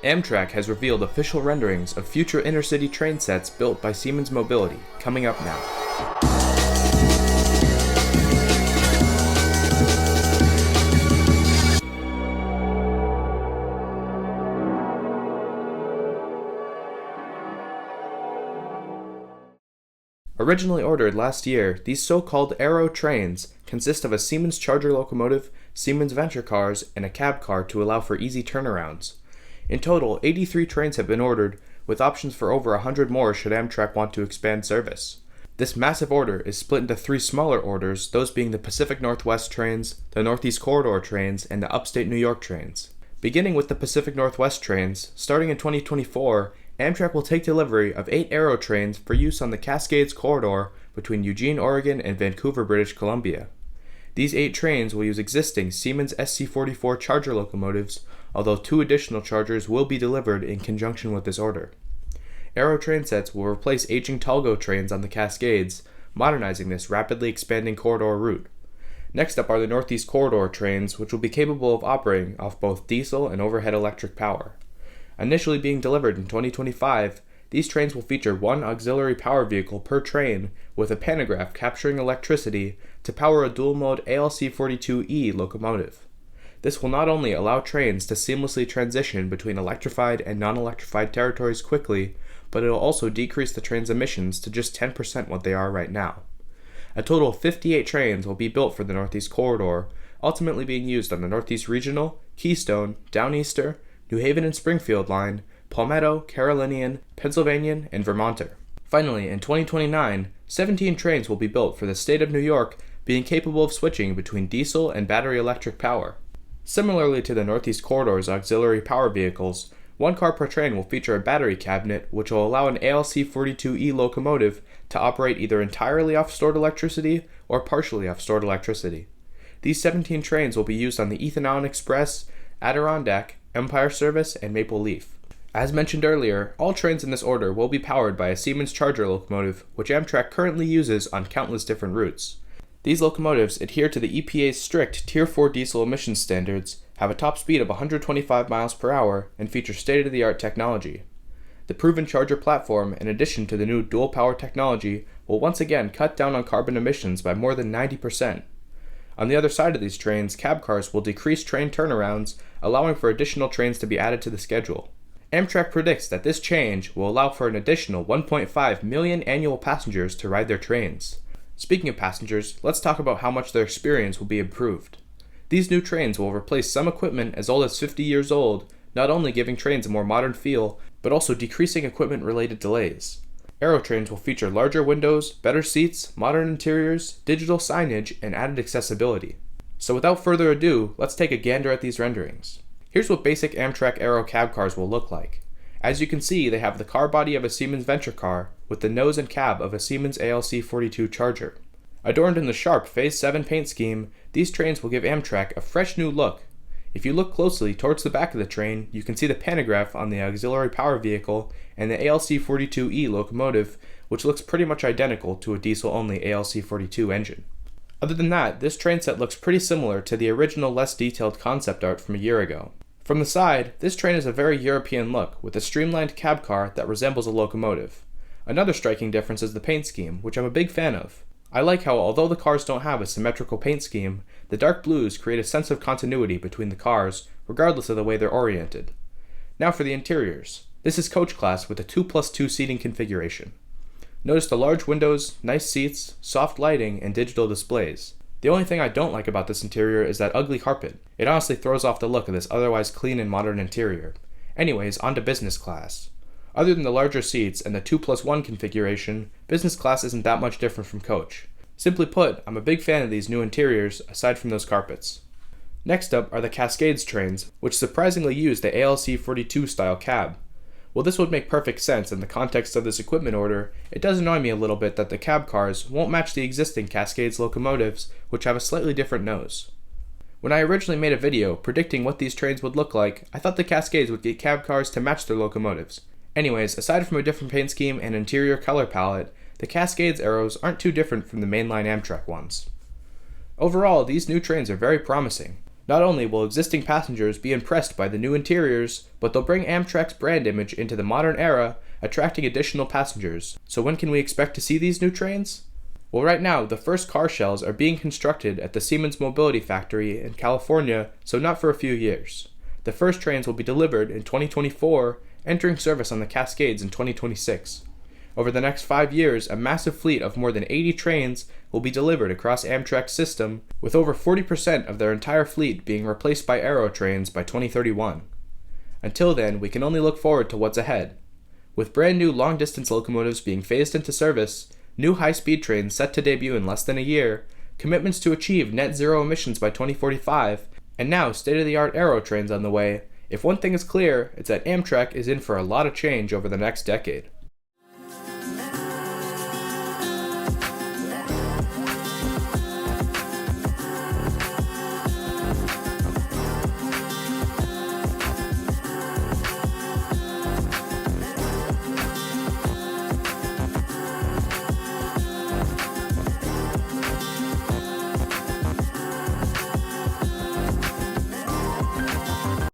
Amtrak has revealed official renderings of future intercity train sets built by Siemens Mobility, coming up now. Originally ordered last year, these so-called Airo trains consist of a Siemens charger locomotive, Siemens venture cars, and a cab car to allow for easy turnarounds. In total, 83 trains have been ordered, with options for over 100 more should Amtrak want to expand service. This massive order is split into 3 smaller orders, those being the Pacific Northwest trains, the Northeast Corridor trains, and the Upstate New York trains. Beginning with the Pacific Northwest trains, starting in 2024, Amtrak will take delivery of 8 Airo trains for use on the Cascades corridor between Eugene, Oregon and Vancouver, British Columbia. These 8 trains will use existing Siemens SC44 charger locomotives, although 2 additional chargers will be delivered in conjunction with this order. Airo train sets will replace aging Talgo trains on the Cascades, modernizing this rapidly expanding corridor route. Next up are the Northeast Corridor trains, which will be capable of operating off both diesel and overhead electric power. Initially being delivered in 2025, these trains will feature 1 auxiliary power vehicle per train with a pantograph capturing electricity to power a dual-mode ALC-42E locomotive. This will not only allow trains to seamlessly transition between electrified and non-electrified territories quickly, but it will also decrease the train's emissions to just 10% what they are right now. A total of 58 trains will be built for the Northeast Corridor, ultimately being used on the Northeast Regional, Keystone, Downeaster, New Haven and Springfield line, Palmetto, Carolinian, Pennsylvanian, and Vermonter. Finally, in 2029, 17 trains will be built for the state of New York, being capable of switching between diesel and battery electric power. Similarly to the Northeast Corridor's auxiliary power vehicles, 1 car per train will feature a battery cabinet which will allow an ALC-42E locomotive to operate either entirely off stored electricity or partially off stored electricity. These 17 trains will be used on the Ethan Allen Express, Adirondack, Empire Service, and Maple Leaf. As mentioned earlier, all trains in this order will be powered by a Siemens charger locomotive, which Amtrak currently uses on countless different routes. These locomotives adhere to the EPA's strict Tier 4 diesel emissions standards, have a top speed of 125 miles per hour, and feature state-of-the-art technology. The proven charger platform, in addition to the new dual-power technology, will once again cut down on carbon emissions by more than 90%. On the other side of these trains, cab cars will decrease train turnarounds, allowing for additional trains to be added to the schedule. Amtrak predicts that this change will allow for an additional 1.5 million annual passengers to ride their trains. Speaking of passengers, let's talk about how much their experience will be improved. These new trains will replace some equipment as old as 50 years old, not only giving trains a more modern feel, but also decreasing equipment-related delays. Airo trains will feature larger windows, better seats, modern interiors, digital signage, and added accessibility. So without further ado, let's take a gander at these renderings. Here's what basic Amtrak Airo cab cars will look like. As you can see, they have the car body of a Siemens venture car, with the nose and cab of a Siemens ALC-42 charger. Adorned in the sharp Phase 7 paint scheme, these trains will give Amtrak a fresh new look. If you look closely towards the back of the train, you can see the pantograph on the auxiliary power vehicle and the ALC-42E locomotive, which looks pretty much identical to a diesel-only ALC-42 engine. Other than that, this train set looks pretty similar to the original less detailed concept art from a year ago. From the side, this train has a very European look, with a streamlined cab car that resembles a locomotive. Another striking difference is the paint scheme, which I'm a big fan of. I like how, although the cars don't have a symmetrical paint scheme, the dark blues create a sense of continuity between the cars, regardless of the way they're oriented. Now for the interiors. This is coach class with a 2+2 seating configuration. Notice the large windows, nice seats, soft lighting, and digital displays. The only thing I don't like about this interior is that ugly carpet. It honestly throws off the look of this otherwise clean and modern interior. Anyways, on to business class. Other than the larger seats and the 2+1 configuration, business class isn't that much different from coach. Simply put, I'm a big fan of these new interiors, aside from those carpets. Next up are the Cascades trains, which surprisingly use the ALC-42 style cab. While this would make perfect sense in the context of this equipment order, it does annoy me a little bit that the cab cars won't match the existing Cascades locomotives, which have a slightly different nose. When I originally made a video predicting what these trains would look like, I thought the Cascades would get cab cars to match their locomotives. Anyways, aside from a different paint scheme and interior color palette, the Cascades Airos aren't too different from the mainline Amtrak ones. Overall, these new trains are very promising. Not only will existing passengers be impressed by the new interiors, but they'll bring Amtrak's brand image into the modern era, attracting additional passengers. So when can we expect to see these new trains? Well, right now, the first car shells are being constructed at the Siemens Mobility Factory in California, so not for a few years. The first trains will be delivered in 2024, entering service on the Cascades in 2026. Over the next 5 years, a massive fleet of more than 80 trains will be delivered across Amtrak's system, with over 40% of their entire fleet being replaced by Airo trains by 2031. Until then, we can only look forward to what's ahead. With brand new long-distance locomotives being phased into service, new high-speed trains set to debut in less than a year, commitments to achieve net zero emissions by 2045, and now state-of-the-art Airo trains on the way, if one thing is clear, it's that Amtrak is in for a lot of change over the next decade.